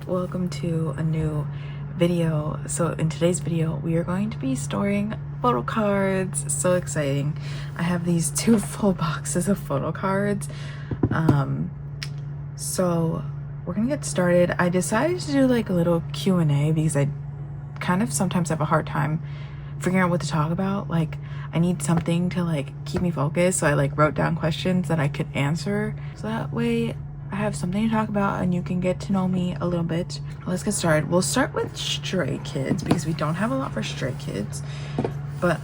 welcome to a new video. So in today's video we are going to be storing photo cards. So exciting. I have these two full boxes of photo cards. So we're gonna get started. I decided to do like a little Q&A because I kind of sometimes have a hard time figuring out what to talk about. Like I need something to like keep me focused, so I like wrote down questions that I could answer, so that way I have something to talk about and you can get to know me a little bit. Let's get started. We'll start with stray kids because we don't have a lot for stray kids. But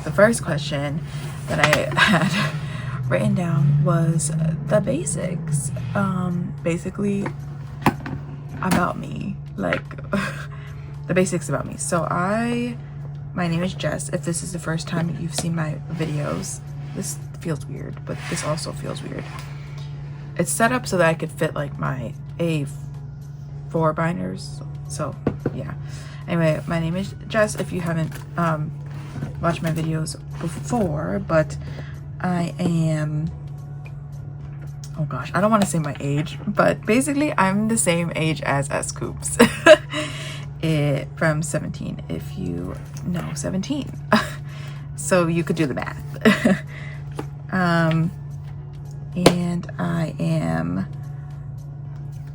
the first question that I had written down was the basics. Basically about me, like the basics about me. So my name is Jess. If this is the first time you've seen my videos, this feels weird, but this also feels weird. It's set up so that I could fit like my A4 binders. So yeah. Anyway, my name is Jess if you haven't watched my videos before, but I am, oh gosh, I don't want to say my age, but basically I'm the same age as S Coops. From 17, if you know 17. So you could do the math. And I am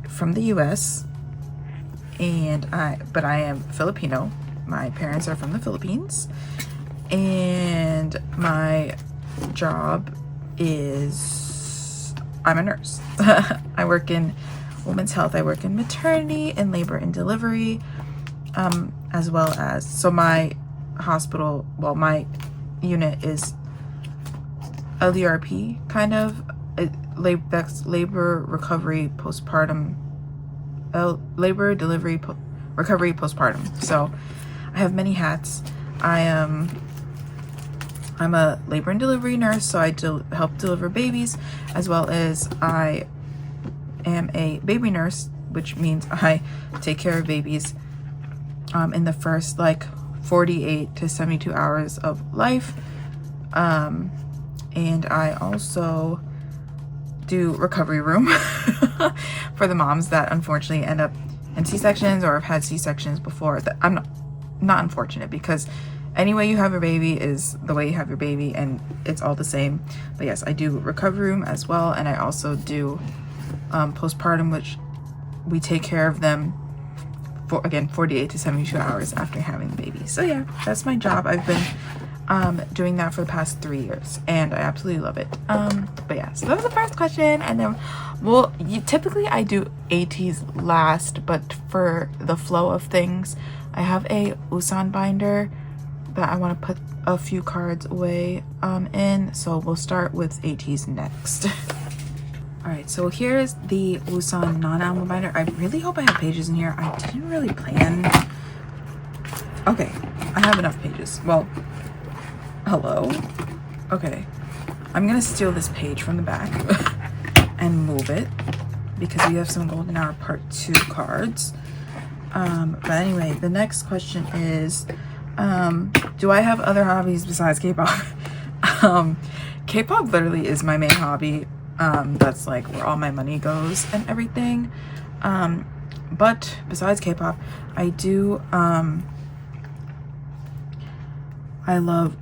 from the US, but I am Filipino. My parents are from the Philippines, and my job is I'm a nurse. I work in women's health. I work in maternity and labor and delivery, as well as, so my hospital, well, my unit is LDRP, kind of. That's labor recovery postpartum, labor delivery recovery postpartum. So I have many hats. I'm a labor and delivery nurse, so I help deliver babies, as well as I am a baby nurse, which means I take care of babies in the first like 48 to 72 hours of life. And I also do recovery room for the moms that unfortunately end up in C-sections or have had C-sections before. That I'm not unfortunate, because any way you have your baby is the way you have your baby, and it's all the same. But yes, I do recovery room as well, and I also do postpartum, which we take care of them for, again, 48 to 72 hours after having the baby. So yeah, that's my job. I've been doing that for the past 3 years, and I absolutely love it. But yeah, so that was the first question, and then typically I do ateez last, but for the flow of things, I have a Usan binder that I want to put a few cards away in, so we'll start with ateez next. All right, so here's the Usan non-album binder. I really hope I have pages in here. I didn't really plan. Okay, I have enough pages. Well, hello. Okay, I'm gonna steal this page from the back and move it because we have some Golden Hour Part 2 cards. But anyway, the next question is, do I have other hobbies besides K-pop? K-pop literally is my main hobby. That's like where all my money goes and everything. But besides K-pop, I do, I love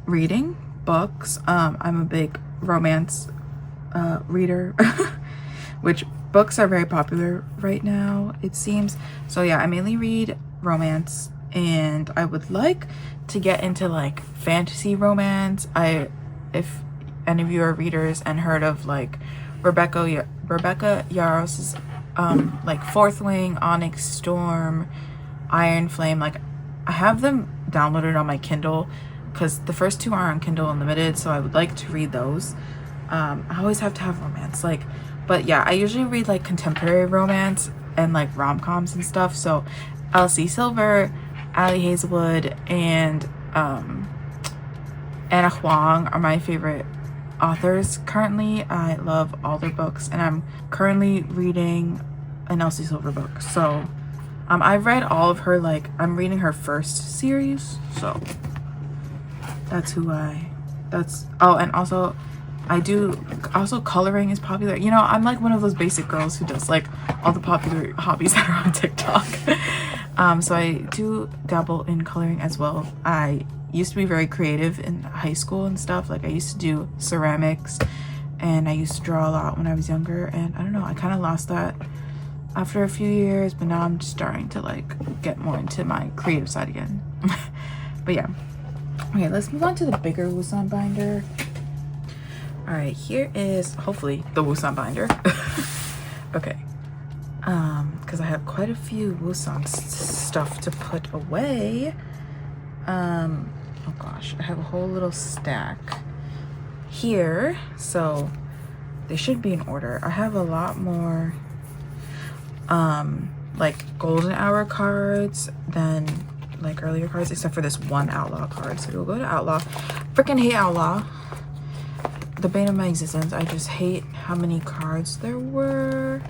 reading books. I'm a big romance reader, which books are very popular right now, it seems. So yeah, I mainly read romance, and I would like to get into like fantasy romance. If any of you are readers and heard of like Rebecca Yaros's like Fourth Wing, Onyx Storm, Iron Flame, like I have them downloaded on my Kindle because the first two are on Kindle Unlimited, so I would like to read those. I always have to have romance, like, but yeah, I usually read like contemporary romance and like rom-coms and stuff. So Elsie Silver, Ali Hazelwood, and Anna Huang are my favorite authors currently. I love all their books, and I'm currently reading an Elsie Silver book. So I've read all of her, like I'm reading her first series, so that's oh, and also I do also, coloring is popular. You know, I'm like one of those basic girls who does like all the popular hobbies that are on TikTok. So I do dabble in coloring as well. I used to be very creative in high school and stuff. Like I used to do ceramics and I used to draw a lot when I was younger, and I don't know, I kind of lost that after a few years, but now I'm just starting to like get more into my creative side again. But yeah, okay, let's move on to the bigger Woosan binder. All right, here is hopefully the Woosan binder. Okay, because I have quite a few Woosan stuff to put away. Oh gosh, I have a whole little stack here, so they should be in order. I have a lot more like golden hour cards than like earlier cards, except for this one outlaw card. So we'll go to outlaw. Freaking hate outlaw, the bane of my existence. I just hate how many cards there were.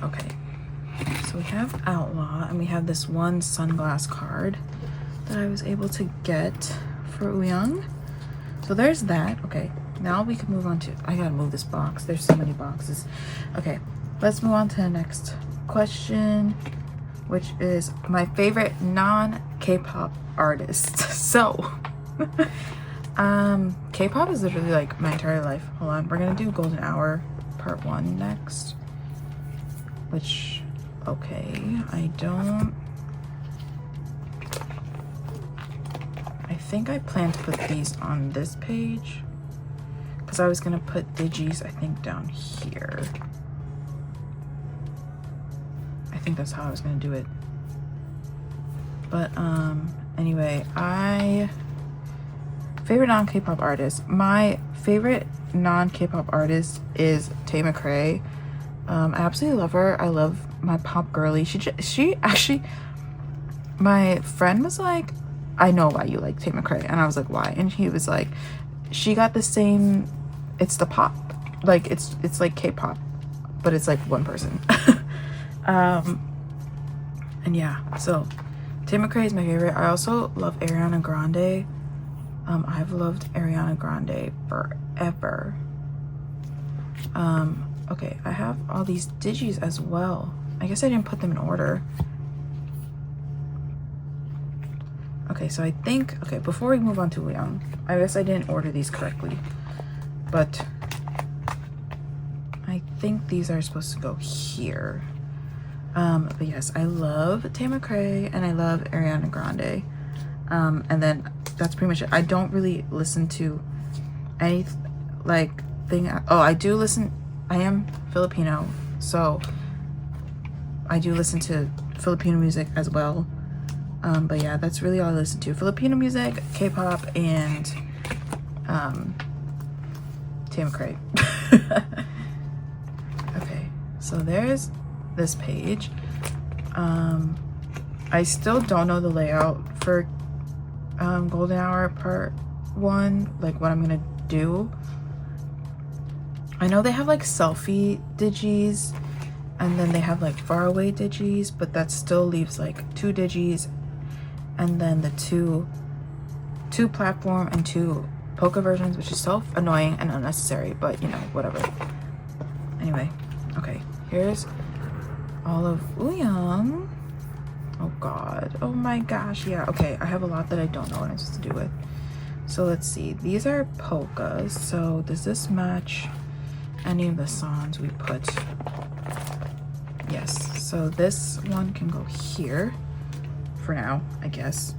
Okay, so we have outlaw, and we have this one sunglass card that I was able to get for Uyang. So there's that. Okay, now we can move on to, I gotta move this box, there's so many boxes. Okay, let's move on to the next question, which is my favorite non-K-pop artist. So K-pop is literally like my entire life. Hold on, we're gonna do Golden Hour Part 1 next, which, okay, I think I plan to put these on this page because I was gonna put digis, I think, down here. I think that's how I was gonna do it. But anyway, favorite non-K-pop artist. My favorite non-K-pop artist is Tay McRae. I absolutely love her. I love my pop girly. She actually, my friend was like, I know why you like Tay McRae, and I was like, why? And he was like, she got the same, it's the pop, like it's like K-pop, but it's like one person. And yeah, so Tay McRae is my favorite. I also love Ariana Grande. I've loved Ariana Grande forever. Okay, I have all these digis as well. I guess I didn't put them in order. Okay, so I think, okay, before we move on to Uyang, I guess I didn't order these correctly, but I think these are supposed to go here. But yes, I love Tay McRae and I love Ariana Grande. And then that's pretty much it. I don't really listen to any like thing. Oh, I do listen. I am Filipino, so I do listen to Filipino music as well. But yeah, that's really all I listen to. Filipino music, K-pop, and Tay McRae. Okay, so there's this page. I still don't know the layout for Golden Hour Part 1, like what I'm gonna do. I know they have like selfie digis, and then they have like faraway digis, but that still leaves like 2 digis, and then the two platform and 2 polka versions, which is so annoying and unnecessary, but you know, whatever. Anyway, okay, here's all of Uyang. Oh god, oh my gosh, yeah, okay, I have a lot that I don't know what I'm supposed to do with. So let's see, these are polkas, so does this match any of the songs we put? Yes, so this one can go here for now, I guess.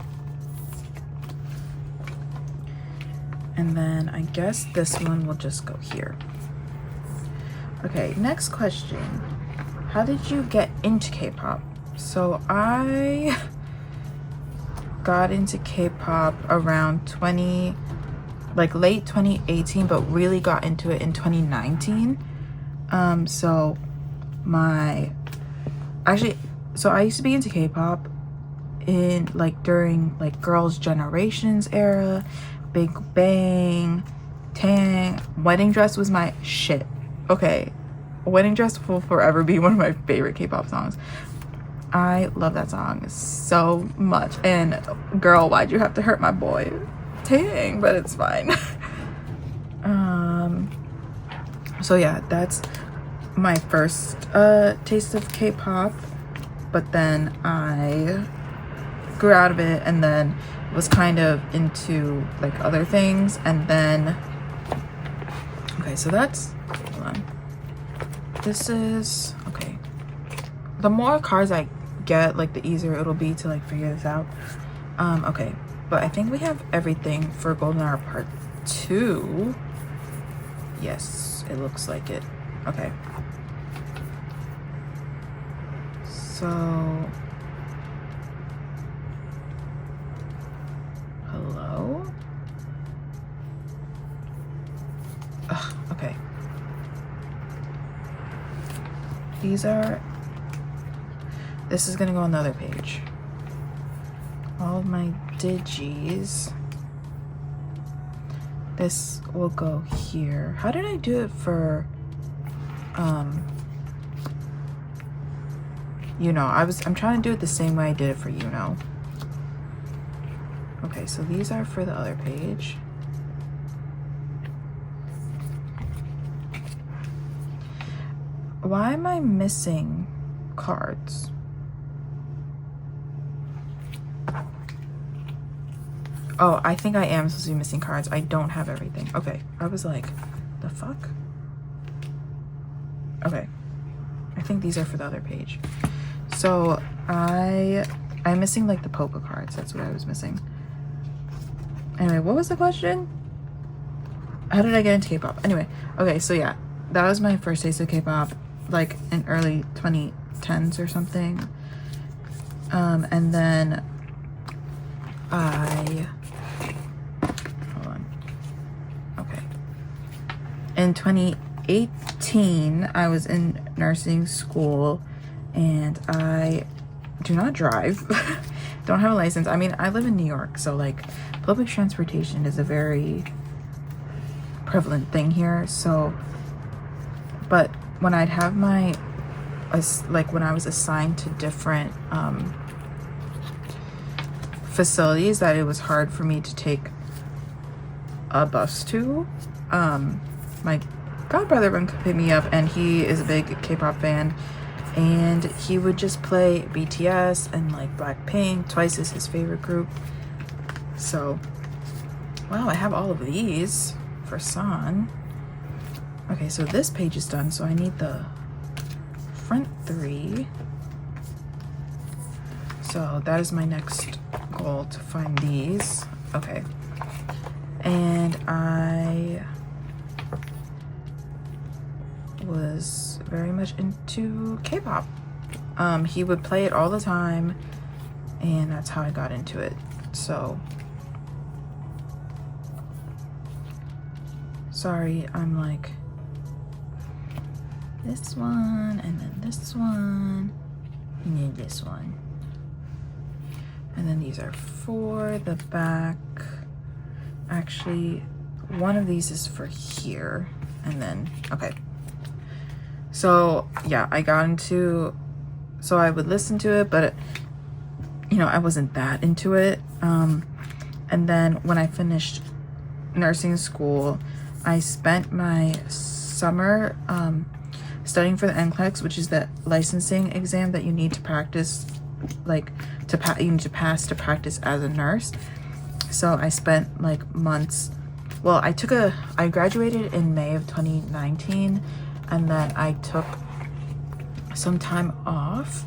And then I guess this one will just go here. Okay, next question. How did you get into K-pop? So I got into K-pop around late 2018, but really got into it in 2019. So I used to be into K-pop in like during like Girls' Generations era, Big Bang, Tang. Wedding Dress was my shit. Okay, Wedding Dress will forever be one of my favorite K-pop songs. I love that song so much. And girl, why'd you have to hurt my boy? Tang, but it's fine. So yeah, that's my first taste of K-pop, but then I grew out of it and then was kind of into like other things. And then okay, so that's, hold on, this is okay. The more cards I get, like the easier it'll be to like figure this out. Okay, but I think we have everything for Golden Hour Part 2. Yes, it looks like it. Okay, so hello. Ugh, okay, these are, this is gonna go on the other page. All of my digis, this will go here. How did I do it for you know, I'm trying to do it the same way I did it for you know. Okay, so these are for the other page. Why am I missing cards? Oh, I think I am supposed to be missing cards. I don't have everything. Okay, I was like, the fuck? Okay, I think these are for the other page. So I'm missing like the photocards. That's what I was missing. Anyway, what was the question? How did I get into K-pop? Anyway, okay, so yeah, that was my first taste of K-pop, like in early 2010s or something. And then hold on. Okay. In 2018, I was in nursing school and I do not drive. Don't have a license. I mean, I live in New York, so like public transportation is a very prevalent thing here. So, but when I'd have my, like when I was assigned to different facilities that it was hard for me to take a bus to, my godbrother would pick me up, and he is a big K-pop fan, and he would just play BTS and like Blackpink. Twice is his favorite group. So wow, I have all of these for San. Okay, so this page is done, so I need the front 3. So that is my next goal, to find these. Okay, and I was very much into K-pop. He would play it all the time, and that's how I got into it. So sorry, I'm like this one, and then this one, and then this one, and then these are for the back. Actually, one of these is for here, and then okay. So yeah, I got into, so I would listen to it, but you know, I wasn't that into it. And then when I finished nursing school, I spent my summer studying for the NCLEX, which is the licensing exam that you need to practice, like you need to pass to practice as a nurse. So I spent like months, well, I graduated in May of 2019, and then I took some time off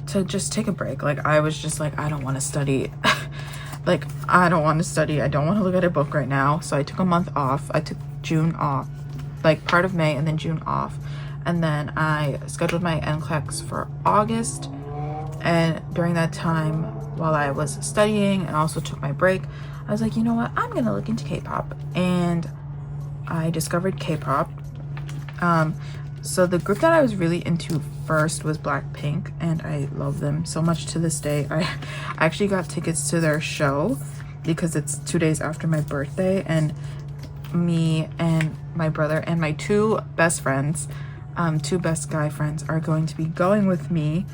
to just take a break. Like I was just like, I don't want to study. Like I don't want to study. I don't want to look at a book right now. So I took a month off. I took June off, like part of May and then June off. And then I scheduled my NCLEX for August. And during that time, while I was studying and also took my break, I was like, you know what? I'm going to look into K-pop. And I discovered K-pop. So the group that I was really into first was Blackpink, and I love them so much to this day. I actually got tickets to their show because it's 2 days after my birthday, and me and my brother and my 2 best friends, 2 best guy friends, are going to be going with me.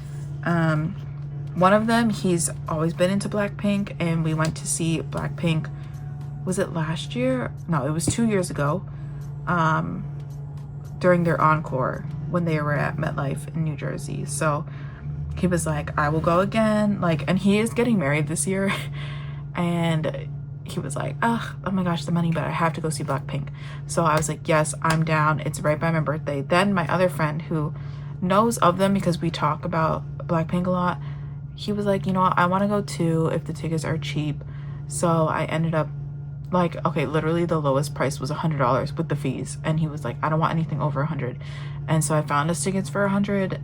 One of them, he's always been into Blackpink, and we went to see Blackpink, was it last year? No, it was 2 years ago. during their encore when they were at MetLife in New Jersey. So he was like, I will go again. Like, and he is getting married this year. And he was like, oh my gosh, the money, but I have to go see Blackpink. So I was like, yes, I'm down. It's right by my birthday. Then my other friend who knows of them because we talk about Blackpink a lot, he was like, you know what, I want to go too if the tickets are cheap. So I ended up like, okay, literally the lowest price was $100 with the fees. And he was like, I don't want anything over 100. And so I found us tickets for 100.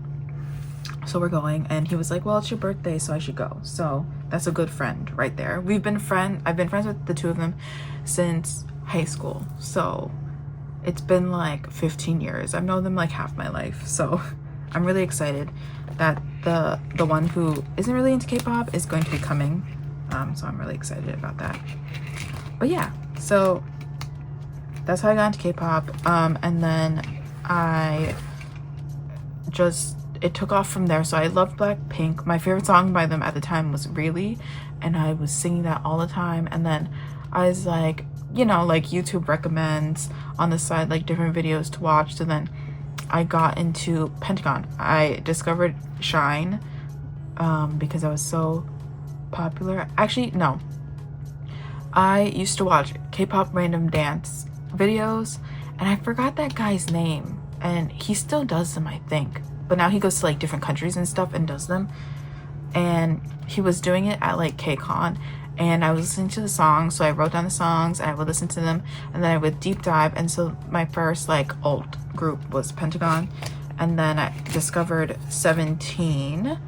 So we're going, and he was like, well, it's your birthday, so I should go. So that's a good friend right there. I've been friends with the two of them since high school. So it's been like 15 years. I've known them like half my life. So I'm really excited that the one who isn't really into K-pop is going to be coming. So I'm really excited about that. But yeah, so that's how I got into K-pop. And then it took off from there. So I loved Blackpink. My favorite song by them at the time was Really, and I was singing that all the time. And then I was like, you know, like YouTube recommends on the side like different videos to watch. So then I got into Pentagon. I discovered Shine because I was so popular. Actually, no. I used to watch K-pop random dance videos, and I forgot that guy's name, and he still does them, I think. But now he goes to like different countries and stuff and does them. And he was doing it at like KCON, and I was listening to the songs. So I wrote down the songs and I would listen to them, and then I would deep dive. And so my first like alt group was Pentagon, and then I discovered 17,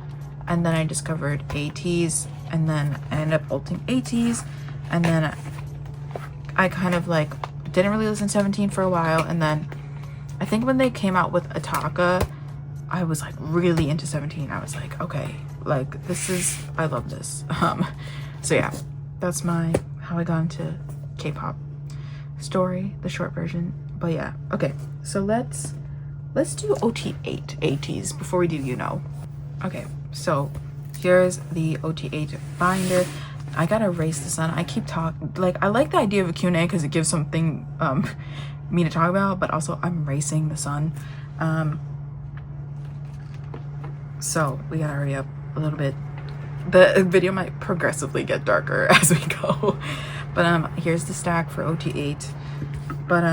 and then I discovered ateez, and then I ended up alting ateez. And then I kind of like didn't really listen to 17 for a while, and then I think when they came out with Ataka, I was like really into 17. I was like, okay, like I love this. So yeah, that's how I got into K-pop story, the short version. But yeah, okay, so let's do OT8 ateez before we do you know. Okay, so here's the OT8 binder. I gotta erase the sun. I keep talking, like, I like the idea of a Q&A because it gives something me to talk about, but also I'm erasing the sun. So we gotta hurry up a little bit. The video might progressively get darker as we go. But here's the stack for OT8. But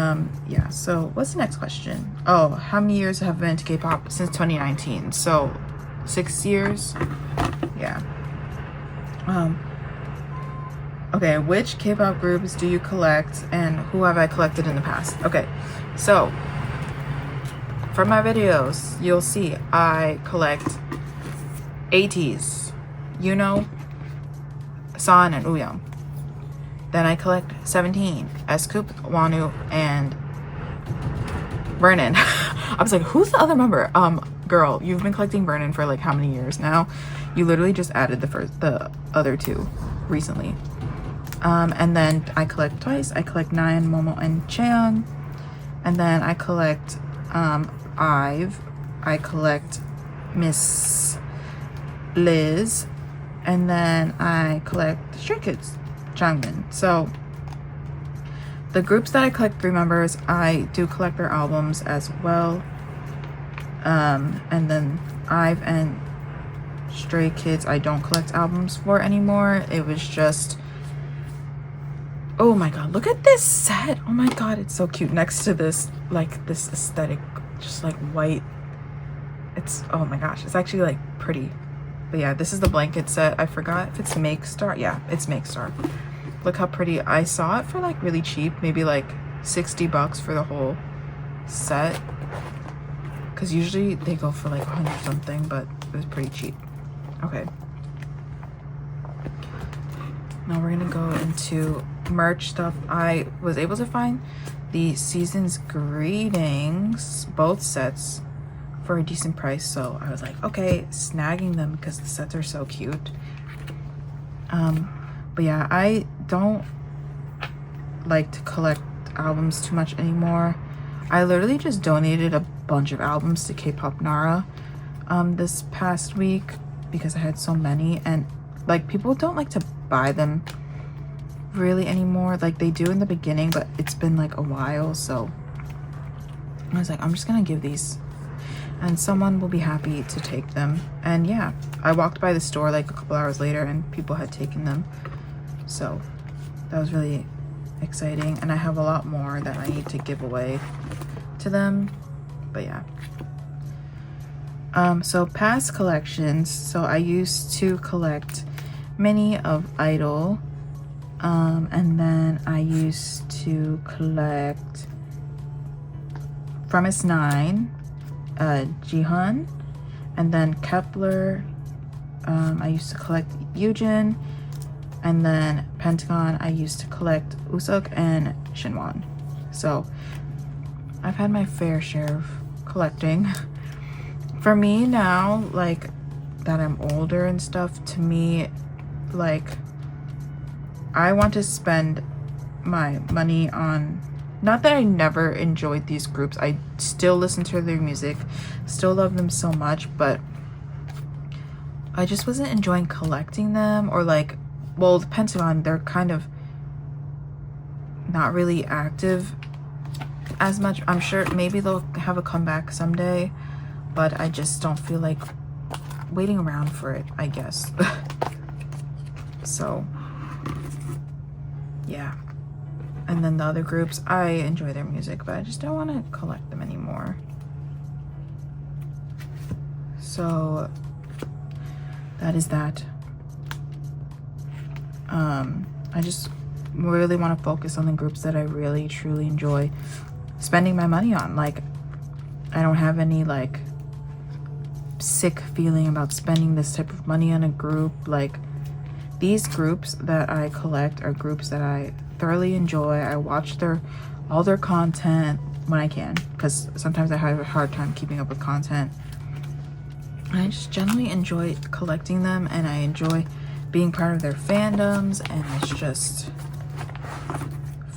yeah, so what's the next question? Oh, how many years have I been into K-pop? Since 2019. So 6 years. Yeah. Okay, which K-pop groups do you collect, and who have I collected in the past? Okay, so from my videos, you'll see I collect ateez, San, and Uyoung. Then I collect 17, Scoop, Wonu, and Vernon. I was like, who's the other member? Girl, you've been collecting Vernon for like how many years now? You literally just added the other two recently. And then I collect twice. I collect Nayeon, Momo, and Chaeyoung. And then I collect IVE. I collect Miss Liz. And then I collect Stray Kids, Jungmin. So the groups that I collect 3 members, I do collect their albums as well. And then IVE and Stray Kids, I don't collect albums for anymore. It was just, oh my god, look at this set. Oh my god, it's so cute. Next to this, like, this aesthetic, just like white. It's, oh my gosh, it's actually like pretty. But yeah, this is the blanket set. I forgot if it's Make Star. Yeah, it's Make Star. Look how pretty. I saw it for like really cheap, maybe like $60 for the whole set. Because usually they go for like 100 something, but it was pretty cheap. Okay. Now we're gonna go into merch stuff. I was able to find the Season's Greetings, both sets, for a decent price. So I was like, okay, snagging them because the sets are so cute. But yeah, I don't like to collect albums too much anymore. I literally just donated a bunch of albums to K-pop Nara this past week because I had so many, and like people don't like to buy them really anymore. Like they do in the beginning, but it's been like a while, so I was like, I'm just gonna give these and someone will be happy to take them. And yeah, I walked by the store like a couple hours later and people had taken them. So that was really exciting. And I have a lot more that I need to give away to them. But yeah. So past collections. So I used to collect many of i-dle. And then I used to collect From S9, Jihan, and then Kepler. I used to collect Yujin, and then Pentagon. I used to collect Usuk and Shinwon. So I've had my fair share of collecting. For me now, like that I'm older and stuff, to me, like I want to spend my money on, not that I never enjoyed these groups, I still listen to their music, still love them so much, but I just wasn't enjoying collecting them. Or like, well, the Pentagon, they're kind of not really active as much. I'm sure maybe they'll have a comeback someday, but I just don't feel like waiting around for it, I guess. So yeah. And then the other groups, I enjoy their music, but I just don't want to collect them anymore. So that is that. I just really want to focus on the groups that I really truly enjoy spending my money on. Like, I don't have any like sick feeling about spending this type of money on a group. Like, these groups that I collect are groups that I thoroughly enjoy. I watch all their content when I can, because sometimes I have a hard time keeping up with content. I just generally enjoy collecting them, and I enjoy being part of their fandoms, and it's just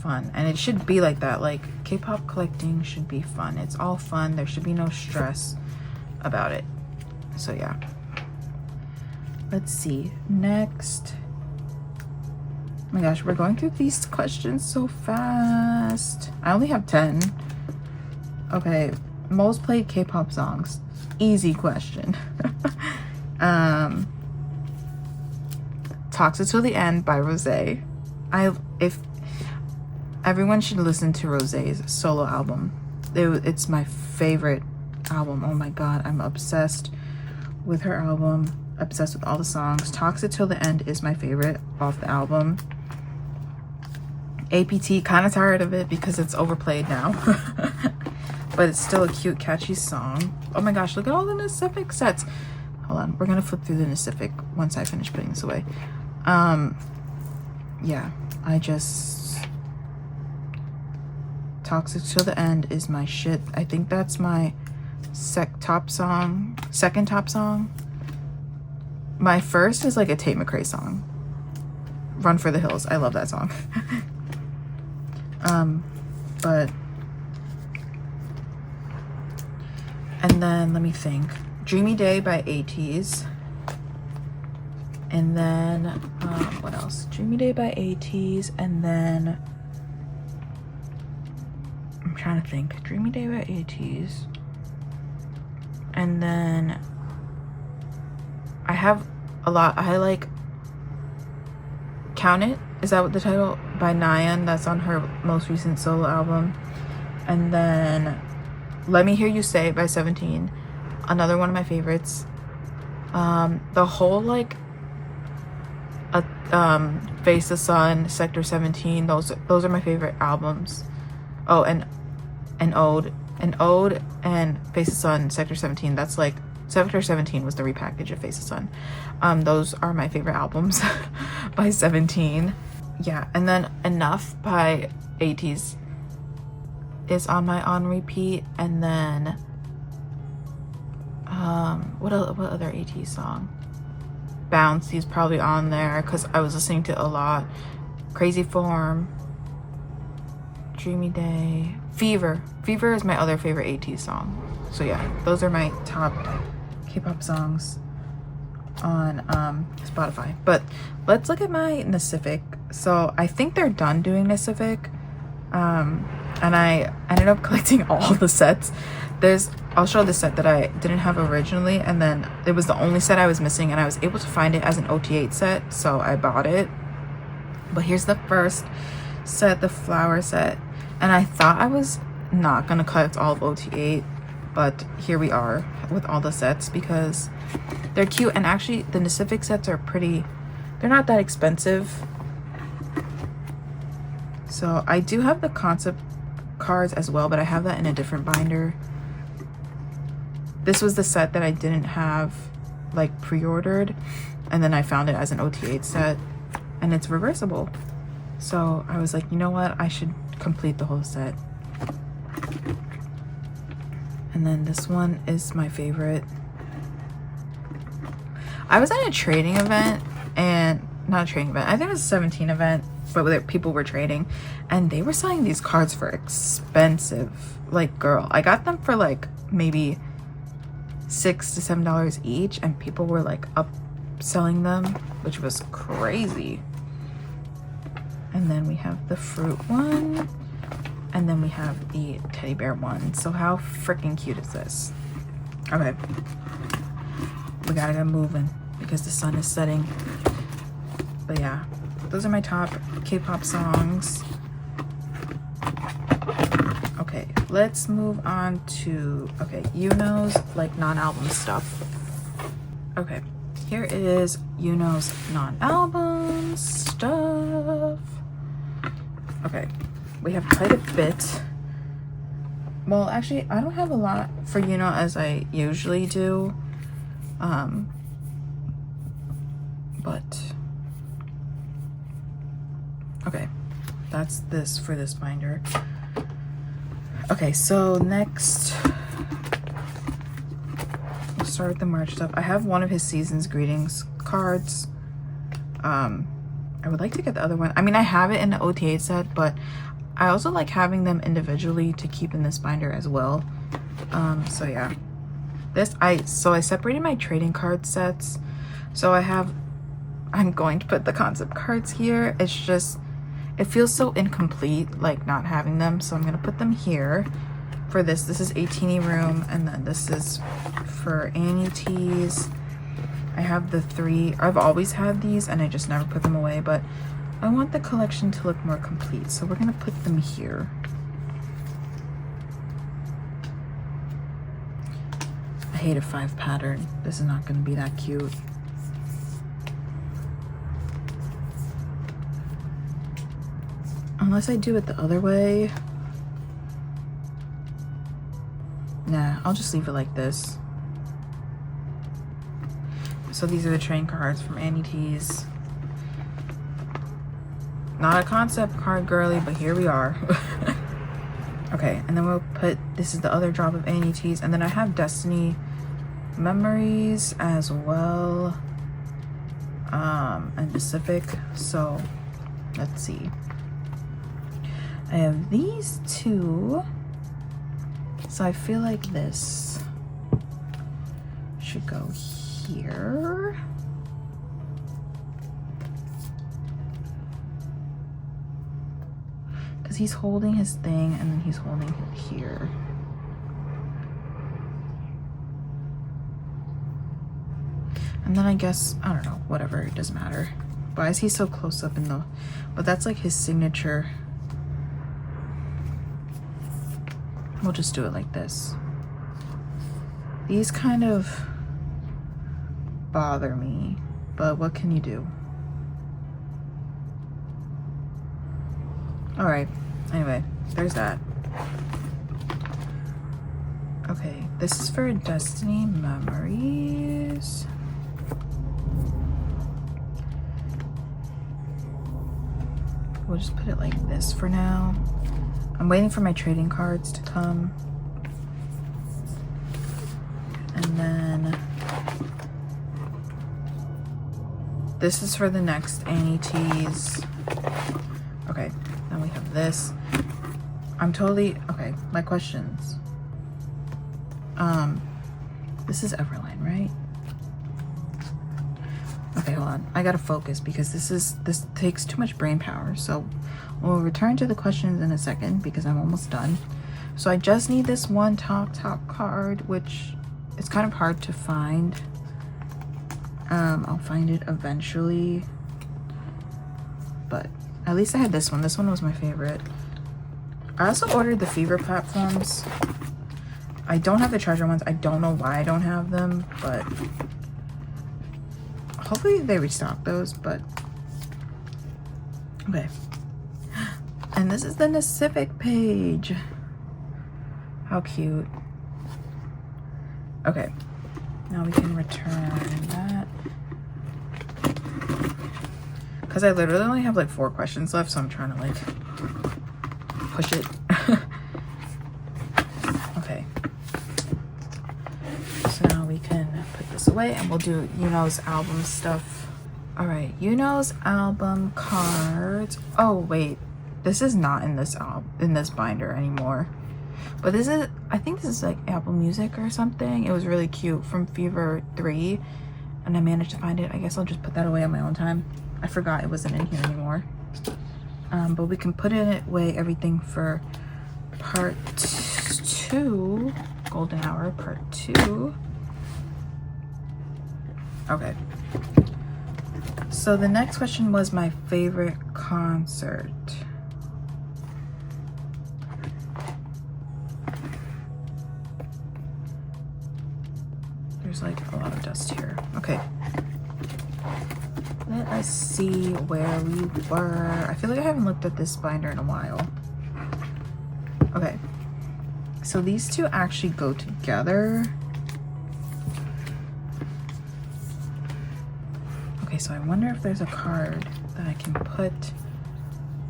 fun. And it should be like that. Like, K-pop collecting should be fun. It's all fun. There should be no stress about it. So yeah. Let's see. Next. Oh my gosh, we're going through these questions so fast. I only have 10. Okay, most played K-pop songs. Easy question. Toxic Till the End by Rosé. If everyone should listen to Rosé's solo album. It's my favorite album. Oh my god, I'm obsessed with her album. Obsessed with all the songs. Toxic Till the End is my favorite off the album. APT, kind of tired of it because it's overplayed now. But it's still a cute, catchy song. Oh my gosh, look at all the Pacific sets. Hold on, we're gonna flip through the Pacific once I finish putting this away. Yeah, I just... Toxic Till the End is my shit. I think that's my second top song. My first is like a Tate McRae song. Run for the Hills. I love that song. But... And then, let me think. Dreamy Day by ateez. And then, what else? Dreamy Day by ateez. And then... I'm trying to think. Dreamy Day by ateez. And then... I have a lot. I like Count It. Is that what the title? By Nayeon. That's on her most recent solo album. And then Let Me Hear You Say by 17. Another one of my favorites. The whole like Face the Sun, Sector 17. Those are my favorite albums. Oh, and Ode and Face the Sun, Sector 17. That's like Sector 17 was the repackage of Face the Sun. Those are my favorite albums by 17. Yeah, and then Enough by ateez is on my on repeat. And then what other ateez song? Bouncy is probably on there because I was listening to a lot. Crazy Form, Dreamy Day, Fever is my other favorite ateez song. So yeah, those are my top K-pop songs on Spotify. But let's look at my Pacific. So I think they're done doing Pacific. and I ended up collecting all the sets. I'll show the set that I didn't have originally, and then it was the only set I was missing, and I was able to find it as an OT8 set, so I bought it. But here's the first set, the flower set, and I thought I was not gonna collect all of OT8, but here we are with all the sets because they're cute. And actually the Pacific sets are they're not that expensive. So I do have the concept cards as well, but I have that in a different binder. This was the set that I didn't have like pre-ordered, and then I found it as an OT8 set, and it's reversible. So I was like, you know what, I should complete the whole set. And then this one is my favorite. I was at a trading event, and not a trading event, I think it was a 17 event, but people were trading, and they were selling these cards for expensive. Like, girl, I got them for like maybe $6 to $7 each, and people were like upselling them, which was crazy. And then we have the fruit one, and then we have the teddy bear one. So how freaking cute is this? Okay, we gotta get moving because the sun is setting. But yeah, those are my top K-pop songs. Okay, let's move on to, Yuno's like non-album stuff. Okay, here is Yuno's non-album stuff. Okay, we have quite a bit. Well, actually, I don't have a lot for Yuno as I usually do. But okay, that's this for this binder. Okay, so next we'll start with the March stuff. I have one of his season's greetings cards. I would like to get the other one. I mean, I have it in the OTA set, but I also like having them individually to keep in this binder as well. So yeah, I separated my trading card sets. So I'm going to put the concept cards here. It's just, it feels so incomplete, like not having them. So I'm gonna put them here for this. This is a teeny room, and then this is for ateez. I have the 3. I've always had these, and I just never put them away, but I want the collection to look more complete, so we're gonna put them here. I hate a 5 pattern. This is not gonna be that cute. Unless I do it the other way. Nah, I'll just leave it like this. So these are the train cards from ateez. Not a concept card, girly, but here we are. Okay, and then we'll put, this is the other drop of ateez, and then I have Destiny Memories as well, and Pacific. So let's see. I have these 2, so I feel like this should go here. Because he's holding his thing, and then he's holding it here. And then I guess, I don't know, whatever, it doesn't matter. Why is he so close up in the, but that's like his signature. We'll just do it like this. These kind of bother me, but what can you do? All right, anyway, there's that. Okay, this is for Destiny Memories. We'll just put it like this for now. I'm waiting for my trading cards to come. And then this is for the next ateez. Okay, then we have this. Okay, my questions. This is Everline, right? Okay, hold on. I gotta focus because this takes too much brain power. So We'll return to the questions in a second because I'm almost done. So I just need this one top card, which is kind of hard to find. I'll find it eventually, but at least I had this one. This one was my favorite. I also ordered the Fever platforms. I don't have the treasure ones. I don't know why I don't have them, but hopefully they restock those. But okay. And this is the Pacific page. How cute. Okay, now we can return that. Because I literally only have like 4 questions left, so I'm trying to like push it. Okay. So now we can put this away and we'll do Yuno's album stuff. All right, Yuno's album cards. Oh wait, this is not in this binder anymore. But this is, I think this is like Apple Music or something. It was really cute from Fever 3 and I managed to find it. I guess I'll just put that away on my own time. I forgot it wasn't in here anymore. But we can put it away everything for part 2, Golden Hour part 2. Okay. So the next question was my favorite concert. There's like a lot of dust here. Okay. Let us see where we were. I feel like I haven't looked at this binder in a while. Okay. So these two actually go together. Okay, so I wonder if there's a card that I can put.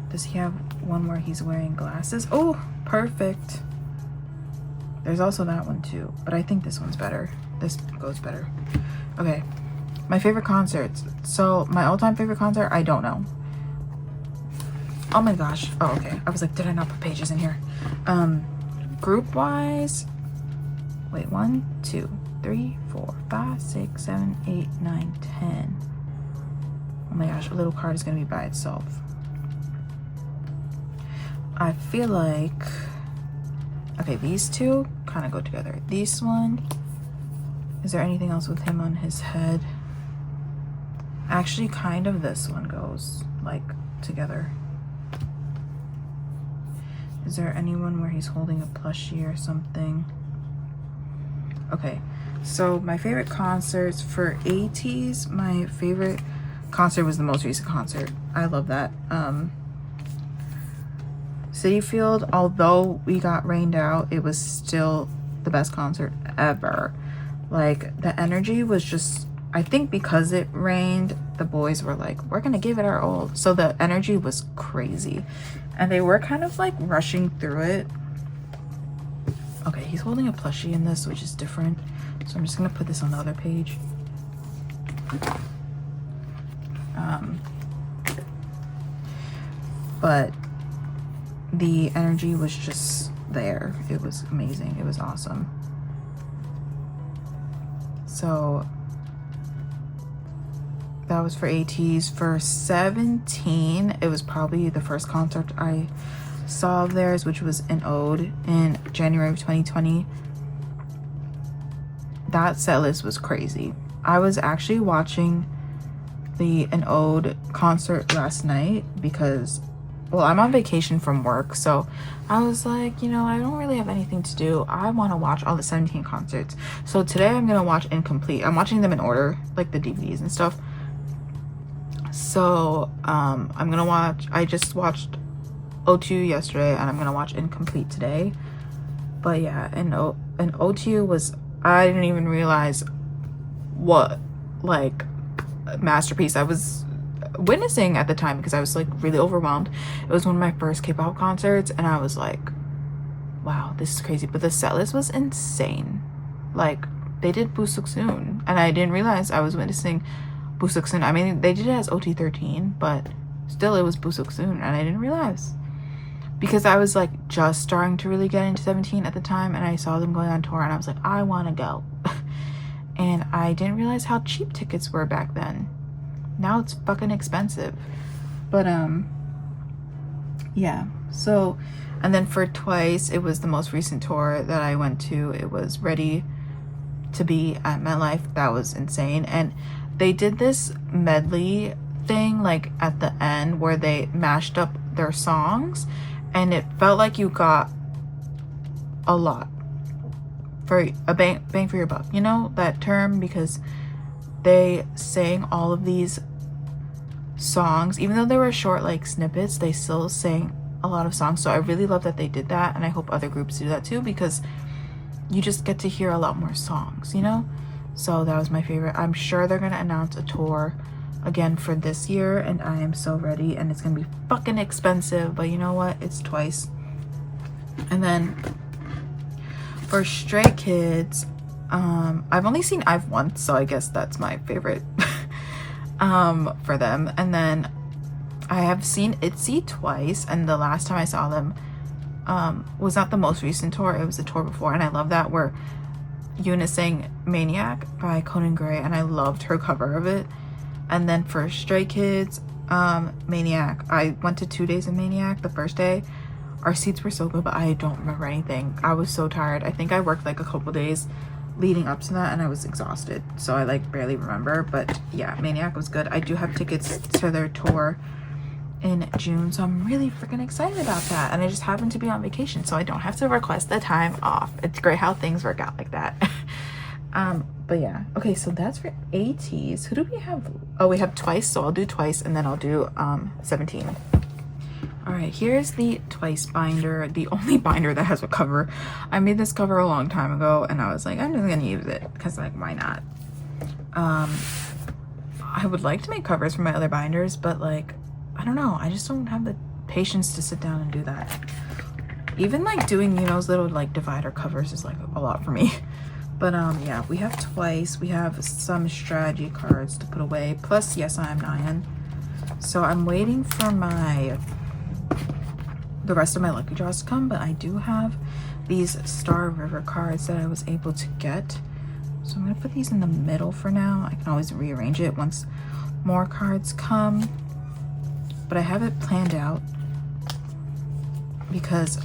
Does he have one where he's wearing glasses? Oh, perfect. There's also that one too, but I think this one's better. This goes better. Okay, my favorite concerts. So my all-time favorite concert, I don't know. Oh my gosh. Oh, okay. I was like, did I not put pages in here? Group wise, wait, 1, 2, 3, 4, 5, 6, 7, 8, 9, 10. Oh my gosh, a little card is gonna be by itself. I feel like, okay, these two kind of go together. This one, is there anything else with him on his head? Actually, kind of this one goes like together. Is there anyone where he's holding a plushie or something? Okay, so my favorite concerts for ateez, my favorite concert was the most recent concert. I love that. City Field, although we got rained out, it was still the best concert ever. Like, the energy was just, I think because it rained, the boys were like, we're gonna give it our all. So the energy was crazy. And they were kind of like rushing through it. Okay, he's holding a plushie in this, which is different. So I'm just gonna put this on the other page. But the energy was just there. It was amazing. It was awesome. So that was for ateez. For 17, it was probably the first concert I saw of theirs, which was an Ode in January of 2020. That set list was crazy. I was actually watching an Ode concert last night because, well, I'm on vacation from work, so I was like, you know, I don't really have anything to do. I want to watch all the 17 concerts. So today I'm gonna watch Incomplete. I'm watching them in order, like the DVDs and stuff. So I'm gonna watch, I just watched O2 yesterday and I'm gonna watch Incomplete today. But yeah, and O2 was, I didn't even realize what like masterpiece I was witnessing at the time because I was like really overwhelmed. It was one of my first K-pop concerts and I was like, wow, this is crazy. But the set list was insane. Like, they did Busuksoon and I didn't realize I was witnessing Busuksoon. I mean, they did it as OT13, but still it was Busuksoon and I didn't realize because I was like just starting to really get into 17 at the time and I saw them going on tour and I was like, I want to go. And I didn't realize how cheap tickets were back then. Now it's fucking expensive. But yeah, so, and then for Twice, it was the most recent tour that I went to. It was Ready to Be at MetLife. That was insane. And they did this medley thing like at the end where they mashed up their songs, and it felt like you got a lot for a bang for your buck, you know that term, because they sang all of these songs. Even though they were short like snippets, they still sang a lot of songs. So I really love that they did that, and I hope other groups do that too, because you just get to hear a lot more songs, you know. So that was my favorite. I'm sure they're gonna announce a tour again for this year, and I am so ready. And it's gonna be fucking expensive, but you know what, it's Twice. And then for Stray Kids, I've only seen IVE once, so I guess that's my favorite for them. And then I have seen ITZY twice, and the last time I saw them was not the most recent tour, it was the tour before, and I love that, where Yuna sang Maniac by Conan Gray, and I loved her cover of it. And then for Stray Kids, Maniac, I went to 2 days of Maniac. The first day our seats were so good, but I don't remember anything. I was so tired. I think I worked like a couple days leading up to that, and I was exhausted, so I like barely remember. But yeah, Maniac was good. I do have tickets to their tour in June, so I'm really freaking excited about that. And I just happen to be on vacation, so I don't have to request the time off. It's great how things work out like that. But yeah, okay, so that's for ateez. Who do we have? Oh, we have Twice, so I'll do Twice, and then I'll do 17. All right, here's the Twice binder, the only binder that has a cover. I made this cover a long time ago, and I was like, I'm just gonna use it because, like, why not? I would like to make covers for my other binders, but like, I don't know, I just don't have the patience to sit down and do that. Even like doing, you know, those little like divider covers is like a lot for me. But yeah, we have Twice, we have some strategy cards to put away, plus Yes I Am Nyan. So I'm waiting for the rest of my lucky draws to come, but I do have these Star River cards that I was able to get. So I'm gonna put these in the middle for now. I can always rearrange it once more cards come, but I have it planned out because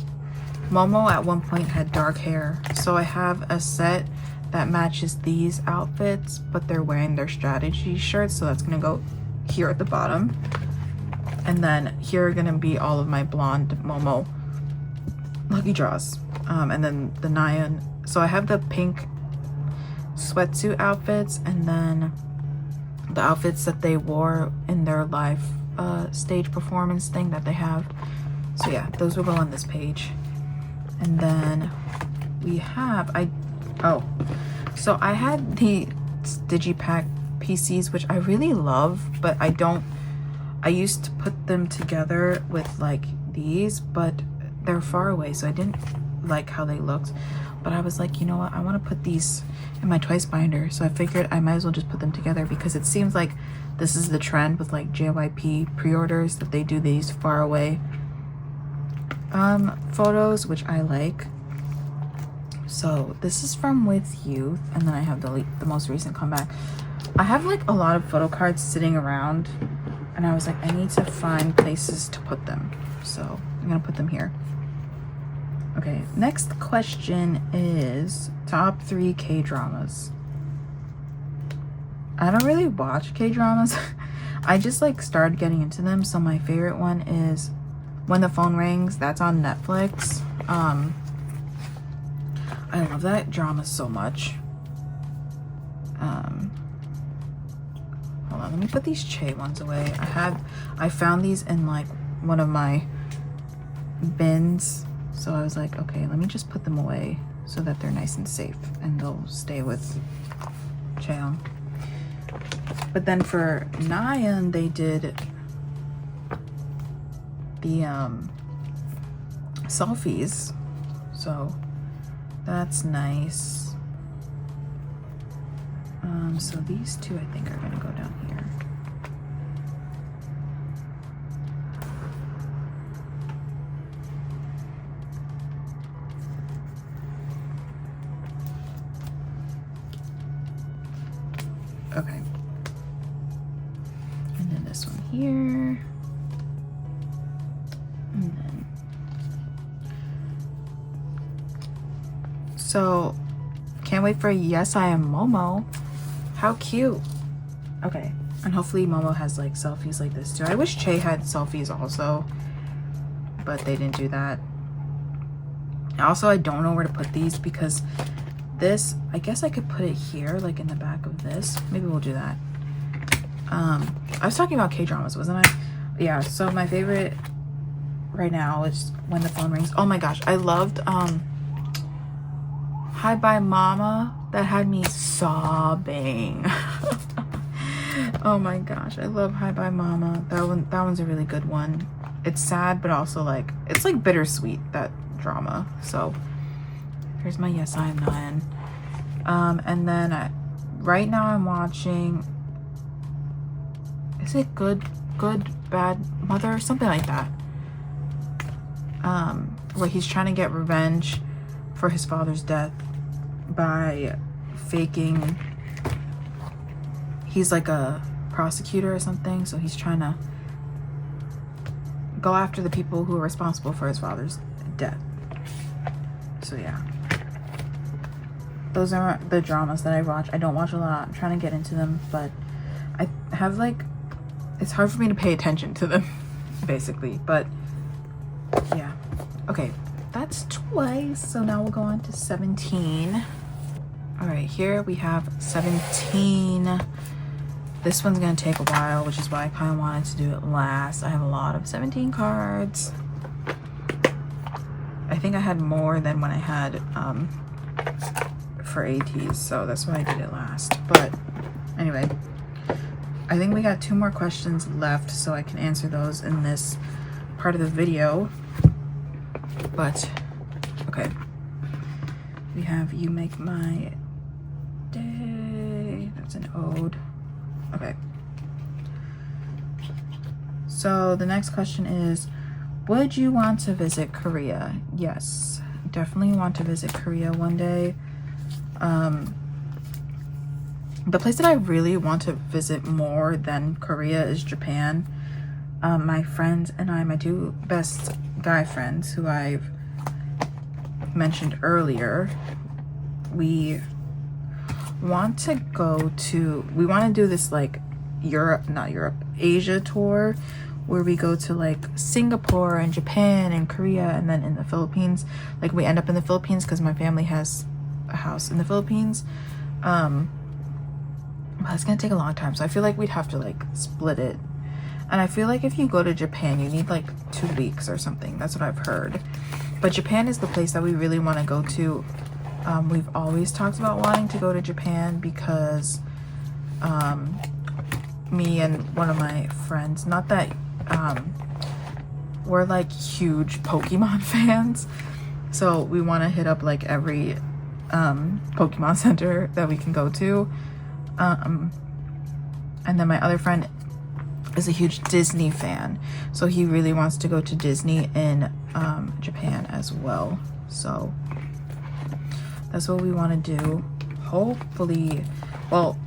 Momo at one point had dark hair. So I have a set that matches these outfits, but they're wearing their strategy shirts, so that's gonna go here at the bottom. And then here are gonna be all of my blonde Momo lucky draws. And then the Nyan. So I have the pink sweatsuit outfits, and then the outfits that they wore in their live stage performance thing that they have. So yeah, those will go on this page. And then we have, so I had the Digipack PCs, which I really love, but I used to put them together with like these, but they're far away, so I didn't like how they looked. But I was like, you know what, I want to put these in my Twice binder, so I figured I might as well just put them together, because it seems like this is the trend with like JYP pre-orders, that they do these far away photos, which I like. So this is from With Youth, and then I have the most recent comeback. I have like a lot of photo cards sitting around, and I was like, I need to find places to put them, so I'm gonna put them here. Okay, next question is top 3 K-dramas. I don't really watch K-dramas. I just like started getting into them, so my favorite one is When the Phone Rings. That's on Netflix. I love that drama so much. Hold on, let me put these Che ones away. I found these in like one of my bins, so I was like, okay, let me just put them away so that they're nice and safe and they'll stay with Cheon. But then for Nyan, they did the selfies, so that's nice. So these two I think are gonna go down here. Okay. And then this one here. And then, so can't wait for Yes I Am Momo. How cute. Okay, and hopefully Momo has like selfies like this too. I wish Che had selfies also, but they didn't do that. Also, I don't know where to put these because this, I guess I could put it here, like in the back of this. Maybe we'll do that. I was talking about K-dramas, wasn't I? Yeah, so my favorite right now is When the Phone Rings. Oh my gosh, I loved Hi Bye Mama. That had me sobbing. Oh my gosh, I love Hi Bye Mama. That one's a really good one. It's sad, but also like, it's like bittersweet, that drama. So here's my Yes I Am Nine. And then right now I'm watching, is it Good Bad Mother? Something like that. Where he's trying to get revenge for his father's death by faking, he's like a prosecutor or something, so he's trying to go after the people who are responsible for his father's death. So yeah, those are the dramas that I watch. I don't watch a lot. I'm trying to get into them, but I have like, it's hard for me to pay attention to them basically. But yeah, okay, that's twice. So now we'll go on to 17. All right, here we have 17. This one's gonna take a while, which is why I kind of wanted to do it last. I have a lot of 17 cards. I think I had more than when I had for ateez, so that's why I did it last. But anyway, I think we got 2 more questions left, so I can answer those in this part of the video. But okay, we have You Make My Day. That's an ode. Okay, so the next question is, would you want to visit Korea? Yes, definitely want to visit Korea one day. The place that I really want to visit more than Korea is Japan. My friends and I, my 2 best guy friends who I've mentioned earlier, we want to do this like Asia tour, where we go to like Singapore and Japan and Korea, and then in the Philippines. Like we end up in the Philippines because my family has a house in the Philippines. But it's gonna take a long time, so I feel like we'd have to like split it. And I feel like if you go to Japan, you need like 2 weeks or something. That's what I've heard. But Japan is the place that we really want to go to. We've always talked about wanting to go to Japan because me and one of my friends, not that we're like huge Pokemon fans, so we want to hit up like every Pokemon center that we can go to. And then my other friend is a huge Disney fan, so he really wants to go to Disney in Japan as well. So that's what we want to do. Hopefully, well,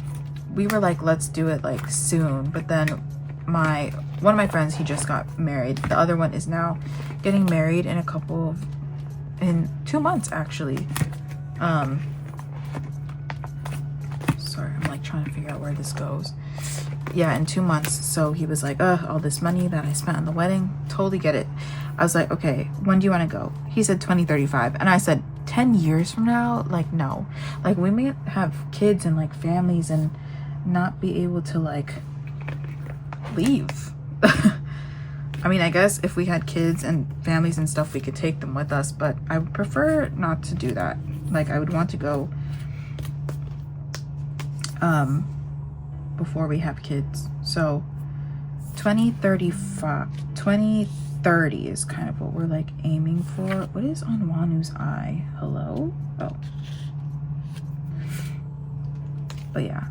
we were like, let's do it like soon, but then one of my friends, he just got married. The other one is now getting married in in 2 months actually. Sorry, I'm like trying to figure out where this goes. Yeah, in 2 months. So he was like, all this money that I spent on the wedding, totally get it. I was like, okay, when do you want to go? He said 2035, and I said 10 years from now? Like, no. Like, we may have kids and like families and not be able to like leave. I mean, I guess if we had kids and families and stuff, we could take them with us, but I would prefer not to do that. Like, I would want to go before we have kids. So 2030 is kind of what we're like aiming for. What is on Wanu's eye? Hello? Oh. But yeah.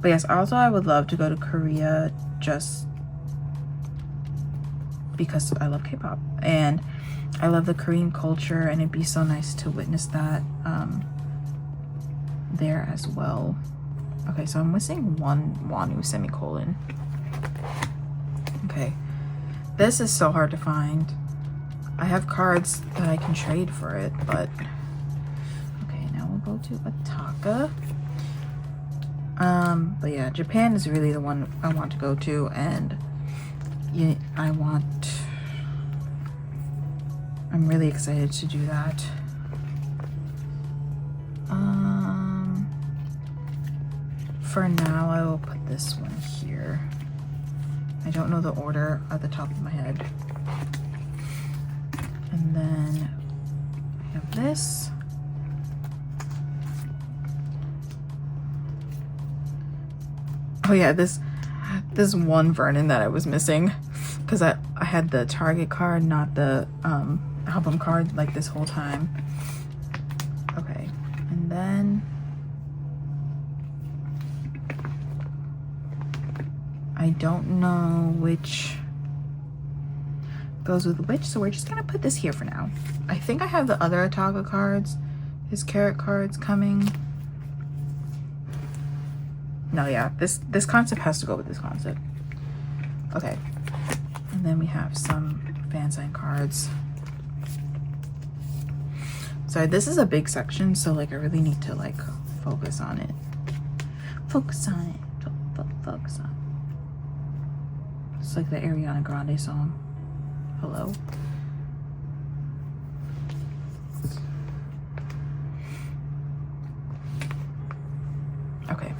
But yes, also I would love to go to Korea just because I love K-pop and I love the Korean culture, and it'd be so nice to witness that there as well. Okay, so I'm missing one Wanu semicolon. Okay, This is so hard to find. I have cards that I can trade for it, but okay, now we'll go to Ataka. But yeah, Japan is really the one I want to go to, and yeah, I'm really excited to do that. For now, I will put this one here. I don't know the order at the top of my head. And then I have this. Oh yeah, this one Vernon that I was missing, because I had the Target card, not the album card, like this whole time. Okay, and then I don't know which goes with which, so we're just gonna put this here for now. I think I have the other Ataka cards, his carrot cards coming. No, yeah, this concept has to go with this concept. Okay, and then we have some fan sign cards. Sorry, this is a big section, so like I really need to like focus on it. Focus on it. Focus on it. It's like the Ariana Grande song. Hello. Okay.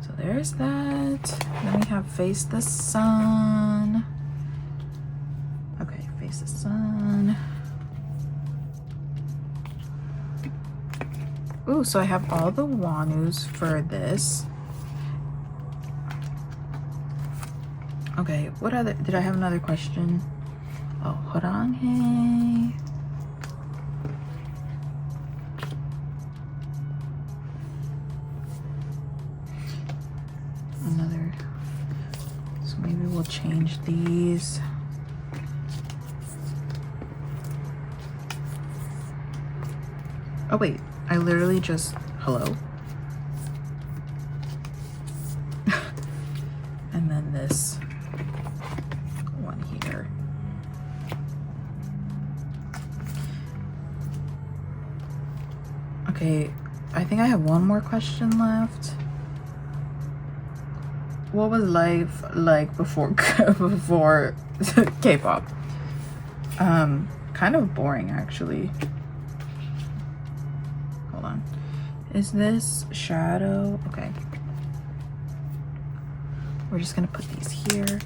So there's that. Then we have Face the Sun. Okay, Face the Sun. Ooh, so I have all the Wanus for this. Okay, what other, did I have another question? Oh, Horange. Another, so maybe we'll change these. Oh wait, I literally just, hello. And then this one here. Okay, I think I have one more question left. What was life like before before K-pop? Kind of boring actually. Hold on. Is this shadow? Okay. We're just gonna put these here.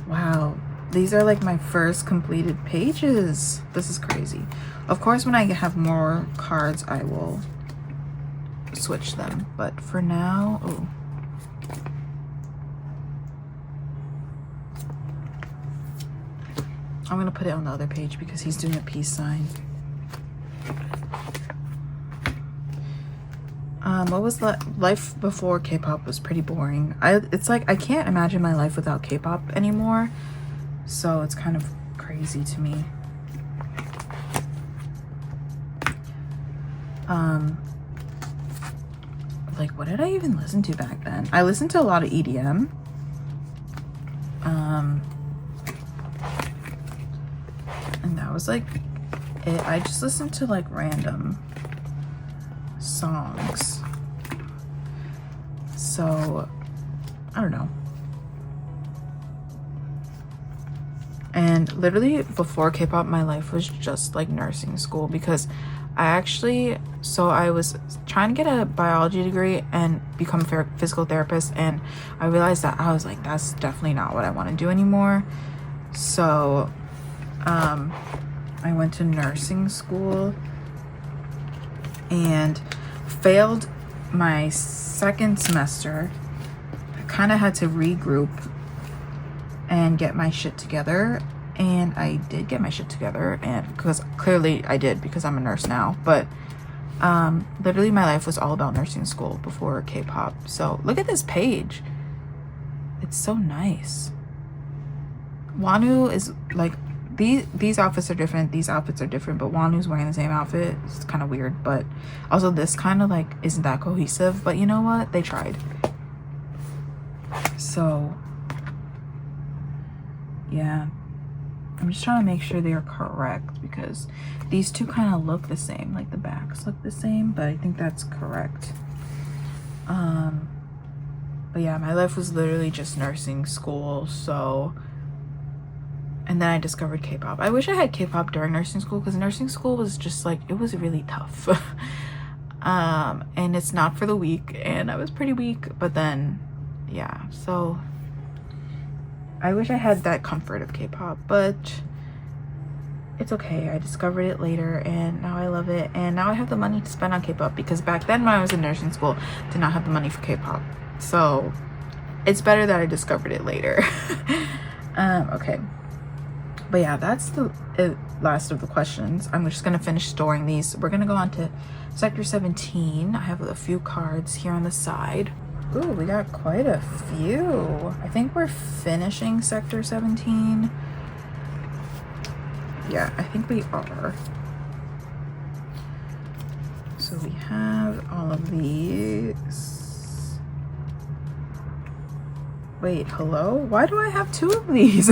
Wow, these are like my first completed pages. This is crazy. Of course, when I have more cards, I will switch them. But for now, oh. I'm gonna put it on the other page because he's doing a peace sign. What was life before K-pop was pretty boring. It's like I can't imagine my life without K-pop anymore, so it's kind of crazy to me. Like what did I even listen to back then? I listened to a lot of EDM. And that was like it. I just listened to like random songs. So I don't know. And literally before K-pop, my life was just like nursing school, because I was trying to get a biology degree and become a physical therapist, and I realized that I was like, that's definitely not what I want to do anymore. So I went to nursing school and failed my second semester. I kind of had to regroup and get my shit together, and I did get my shit together, and because clearly I did, because I'm a nurse now. But literally my life was all about nursing school before K-pop. So look at this page, it's so nice. Wanu is like, these outfits are different, these outfits are different, but Wanu's wearing the same outfit. It's kind of weird, but also this kind of like isn't that cohesive, but you know what, they tried. So yeah, I'm just trying to make sure they are correct because these two kind of look the same, like the backs look the same, but I think that's correct. But yeah, my life was literally just nursing school, so, and then I discovered K-pop. I wish I had K-pop during nursing school because nursing school was just like, it was really tough. And it's not for the weak, and I was pretty weak, but then yeah, so I wish I had that comfort of K-pop, but it's okay. I discovered it later and now I love it, and now I have the money to spend on K-pop because back then when I was in nursing school, did not have the money for K-pop. So it's better that I discovered it later. Okay, but yeah, that's the last of the questions. I'm just gonna finish storing these. We're gonna go on to sector 17. I have a few cards here on the side. Ooh, we got quite a few. I think we're finishing sector 17. Yeah, I think we are. So we have all of these. Wait, hello? Why do I have two of these?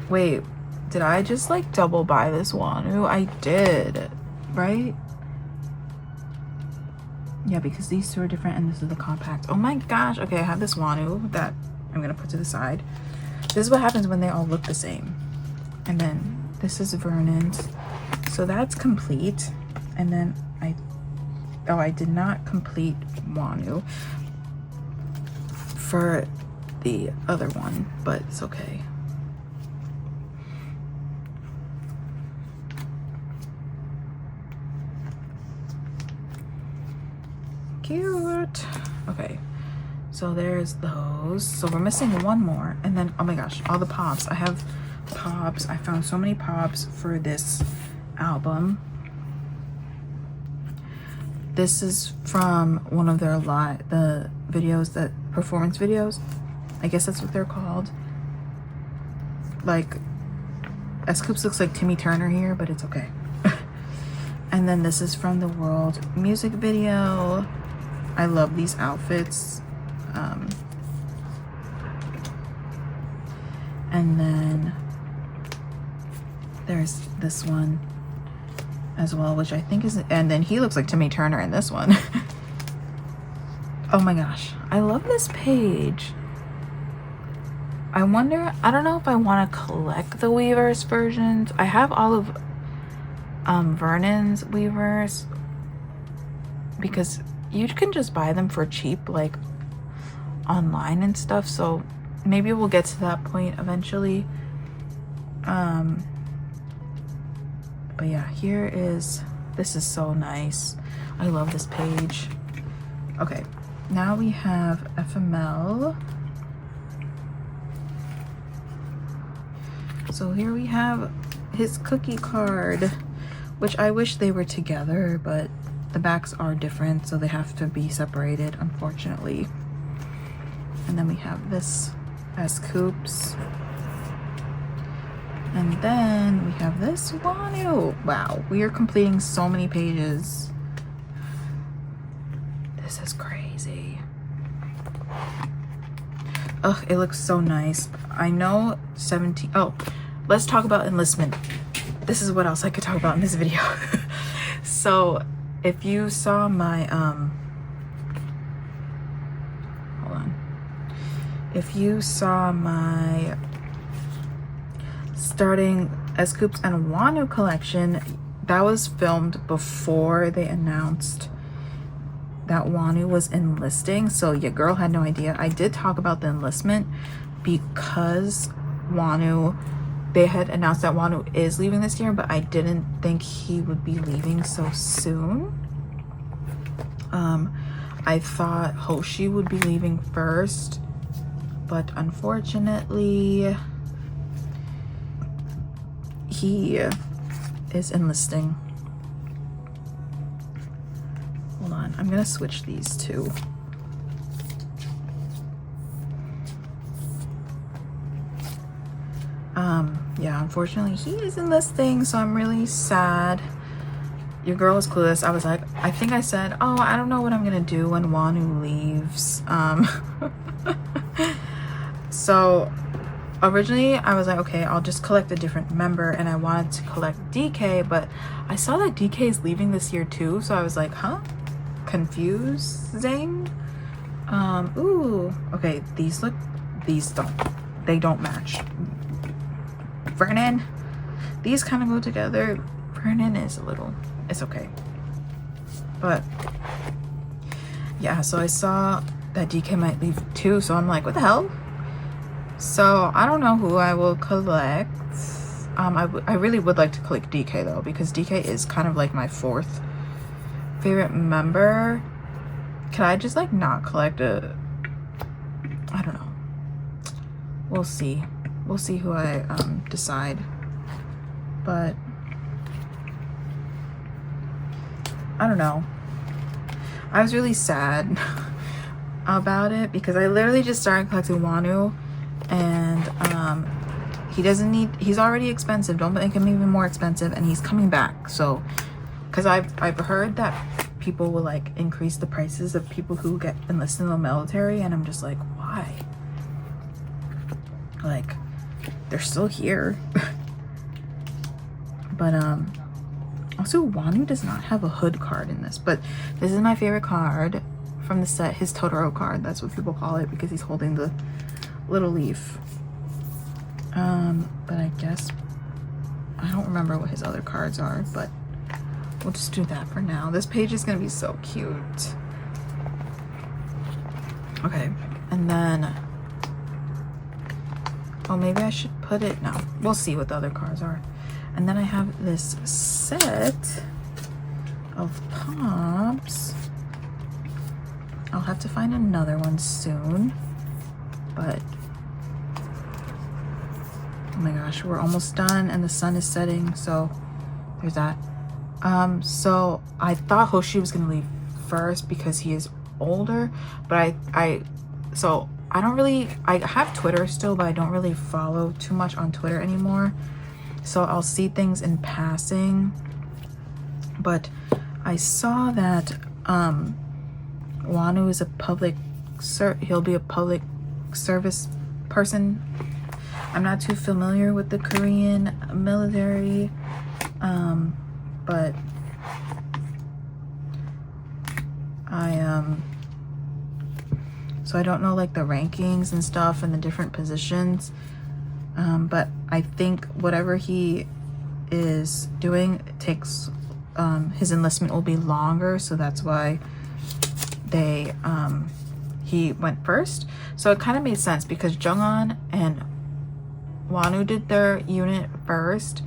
Wait, did I just like double buy this Wanu? I did, right? Yeah, because these two are different and this is the compact. Oh my gosh. Okay, I have this Wanu that I'm gonna put to the side. This is what happens when they all look the same. And then this is Vernon's. So that's complete. And then I did not complete Wanu for the other one, but it's okay. Cute. Okay, so there's those. So we're missing one more, and then oh my gosh, all the pops. I have pops. I found so many pops for this album. This is from one of their the videos, that performance videos, I guess that's what they're called. Like S-Coops looks like Timmy Turner here, but it's okay. And then this is from the World music video. I love these outfits. And then there's this one as well, which I think is, and then he looks like Timmy Turner in this one. Oh my gosh, I love this page. I wonder, I don't know if I want to collect the Weavers versions. I have all of Vernon's Weavers because you can just buy them for cheap, like online and stuff. So maybe we'll get to that point eventually. But yeah, here is, this is so nice. I love this page. Okay, now we have FML. So here we have his cookie card, which I wish they were together, but the backs are different, so they have to be separated, unfortunately. And then we have this S-Coops. And then we have this Wanu. Wow, we are completing so many pages. This is crazy. Ugh, it looks so nice. I know 17. Oh, let's talk about enlistment. This is what else I could talk about in this video. So if you saw my hold on. If you saw my starting S-Coops and Wanu collection, that was filmed before they announced that Wanu was enlisting, so your girl had no idea. I did talk about the enlistment because Wanu, they had announced that Wanu is leaving this year, but I didn't think he would be leaving so soon. I thought Hoshi would be leaving first, but unfortunately he is enlisting. Hold on, I'm gonna switch these two. Yeah, unfortunately he is enlisting, so I'm really sad. Your girl was clueless. I was like, I think I said, oh, I don't know what I'm gonna do when Wanu leaves. So originally I was like, okay, I'll just collect a different member, and I wanted to collect DK, but I saw that DK is leaving this year too, so I was like, huh? Confusing. Ooh, okay, these don't match. Vernon, these kind of go together. Vernon is a little, it's okay. But yeah, so I saw that DK might leave too, so I'm like, what the hell? So I don't know who I will collect. I really would like to collect DK though, because DK is kind of like my 4th favorite member. Can I just like not collect a, I don't know. We'll see. We'll see who I decide. But I don't know. I was really sad about it because I literally just started collecting Wanu, and he's already expensive. Don't make him even more expensive, and he's coming back. So because I've heard that people will like increase the prices of people who get enlisted in the military, and I'm just like, why? Like, they're still here. But also Wanu does not have a hood card in this, but this is my favorite card from the set, his Totoro card. That's what people call it, because he's holding the little leaf. But I guess I don't remember what his other cards are, but we'll just do that for now. This page is gonna be so cute. Okay, and then, oh, maybe I should put it, no, we'll see what the other cards are. And then I have this set of pops. I'll have to find another one soon, but oh my gosh, we're almost done and the sun is setting, so there's that. So I thought Hoshi was gonna leave first because he is older, but I don't really, I have Twitter still, but I don't really follow too much on Twitter anymore, so I'll see things in passing. But I saw that Wanu is a he'll be a public service person. I'm not too familiar with the Korean military, but so I don't know like the rankings and stuff and the different positions, but I think whatever he is doing takes his enlistment will be longer, so that's why he went first. So it kind of made sense because Jungwon and Wanu did their unit first,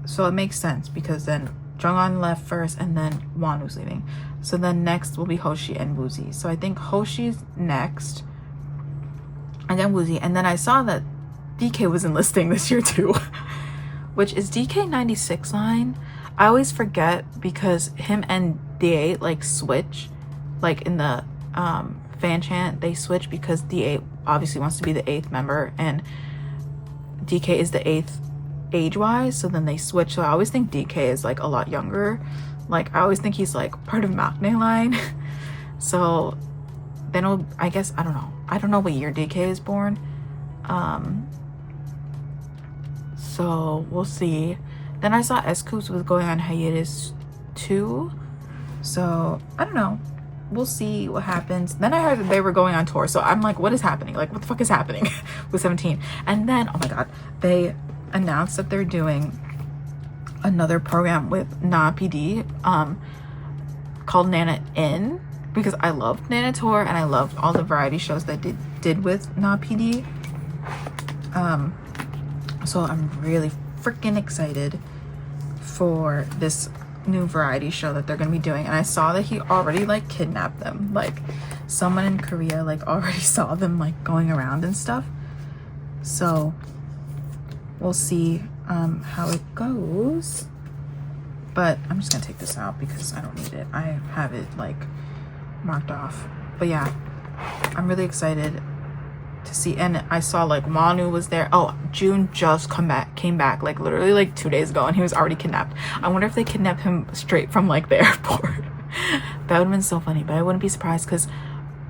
so it makes sense because then Jungwon left first and then Wanu's leaving. So then next will be Hoshi and Woozi. So I think Hoshi's next and then Woozi. And then I saw that DK was enlisting this year too, which is DK 96 line. I always forget because him and D8 like switch, like in the fan chant they switch because D8 obviously wants to be the 8th member and DK is the 8th age-wise, so then they switch. So I always think DK is like a lot younger. Like I always think he's like part of Maknae line. So then I guess I don't know what year DK is born, so we'll see. Then I saw S-Coops was going on hiatus too, so I don't know, we'll see what happens. Then I heard that they were going on tour, so I'm like, what is happening? Like, what the fuck is happening with 17? And then, oh my god, they announced that they're doing another program with Na PD called Nana In, because I loved Nana Tour and I loved all the variety shows that did with Na PD. So I'm really freaking excited for this new variety show that they're gonna be doing. And I saw that he already like kidnapped them, like someone in Korea like already saw them like going around and stuff. So we'll see how it goes, but I'm just gonna take this out because I don't need it. I have it like marked off. But yeah, I'm really excited to see. And I saw like Wanu was there. Oh, June just came back like literally like 2 days ago and he was already kidnapped. I wonder if they kidnapped him straight from like the airport. That would have been so funny, but I wouldn't be surprised because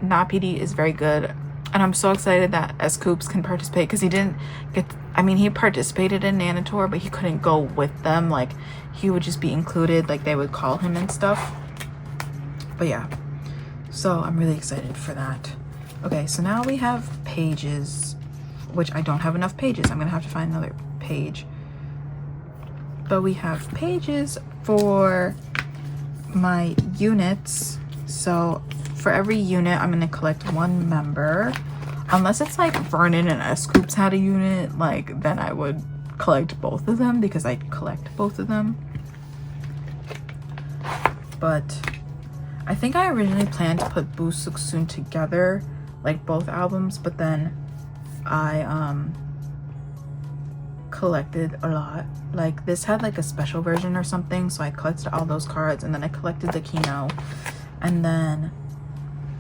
Na PD is very good And I'm so excited that S-Coops can participate, because he didn't get, I mean, he participated in Nana Tour, but he couldn't go with them. Like, he would just be included, like they would call him and stuff. But yeah, so I'm really excited for that. Okay, so now we have pages, which I don't have enough pages. I'm gonna have to find another page. But we have pages for my units. So for every unit, I'm gonna collect one member. Unless it's like Vernon and S-Coops had a unit, like then I would collect both of them, because I collect both of them. But I think I originally planned to put Boo Suk Soon together, like both albums, but then I collected a lot. Like this had like a special version or something, so I collected all those cards, and then I collected the Kino, and then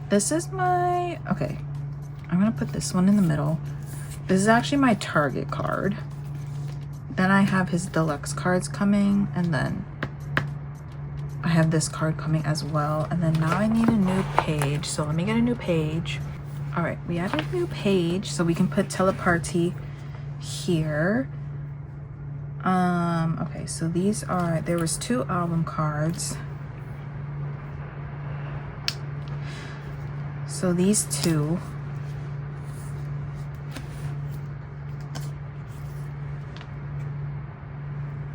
this is my, okay, I'm gonna put this one in the middle. This is actually my Target card. Then I have his deluxe cards coming, and then I have this card coming as well. And then now I need a new page, so let me get a new page. All right, we added a new page, so we can put Teleparty here. Okay, so these are, there was 2 album cards. So these 2.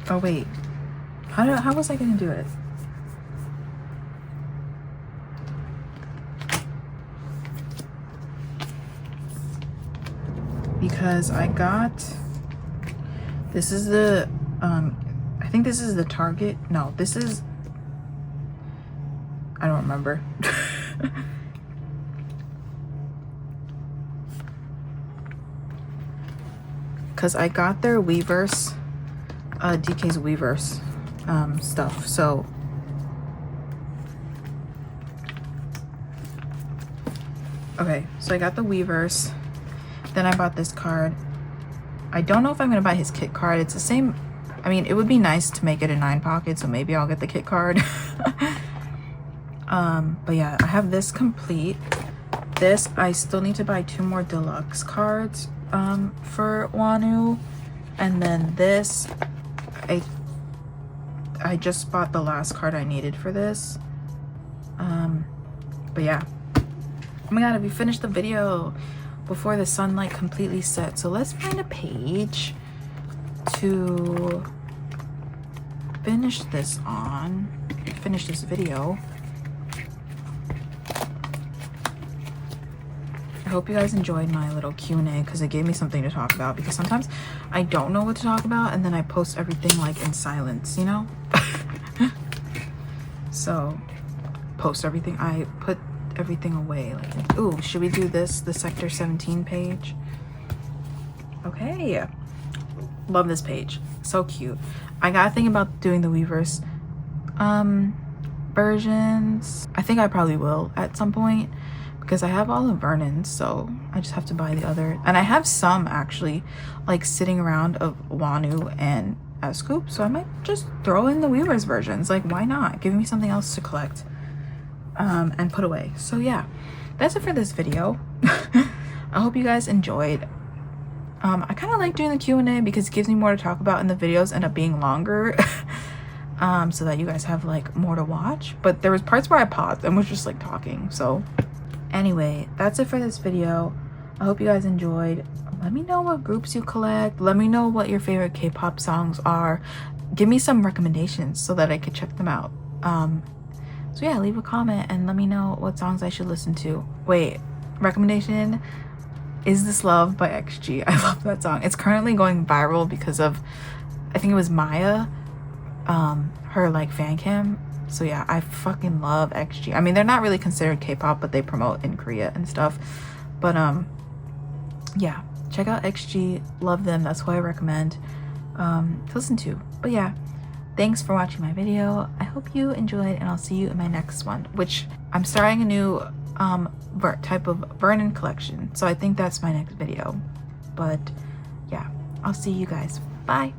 Oh wait, how was I gonna do it? Because I got, this is the, I think this is the Target. No, this is, I don't remember. Because I got their Weverse, DK's Weverse stuff. So okay, so I got the Weverse. Then I bought this card. I don't know if I'm gonna buy his kit card. It's the same, I mean, it would be nice to make it a 9 pocket, so maybe I'll get the kit card. But yeah, I have this complete. This, I still need to buy 2 more deluxe cards for Wanu. And then this, I just bought the last card I needed for this. But yeah. Oh my god, we finished the video before the sunlight completely set. So let's find a page to finish this video. I hope you guys enjoyed my little Q&A, because it gave me something to talk about, because sometimes I don't know what to talk about and then I post everything like in silence, you know? So post everything, I put everything away. Like, ooh, should we do this, the Sector 17 page? Okay, love this page, so cute. I gotta think about doing the Weverse versions. I think I probably will at some point, because I have all of Vernon's, so I just have to buy the other. And I have some actually like sitting around of Wanu and S-Scoop, so I might just throw in the Weverse versions. Like, why not? Give me something else to collect and put away. So yeah, that's it for this video. I hope you guys enjoyed. I kind of like doing the Q&A because it gives me more to talk about, and the videos end up being longer. So that you guys have like more to watch. But there was parts where I paused and was just like talking. So anyway, that's it for this video. I hope you guys enjoyed. Let me know what groups you collect. Let me know what your favorite K-pop songs are. Give me some recommendations so that I could check them out. So yeah, leave a comment and let me know what songs I should listen to. Wait, recommendation, Is This Love by XG. I love that song. It's currently going viral because of, I think it was Maya, her like fan cam. So yeah, I fucking love XG. I mean, they're not really considered K-pop, but they promote in Korea and stuff. But yeah, check out XG. Love them. That's who I recommend to listen to. But yeah, thanks for watching my video. I hope you enjoyed, and I'll see you in my next one, which I'm starting a new type of Vernon collection. So I think that's my next video. But yeah, I'll see you guys. Bye.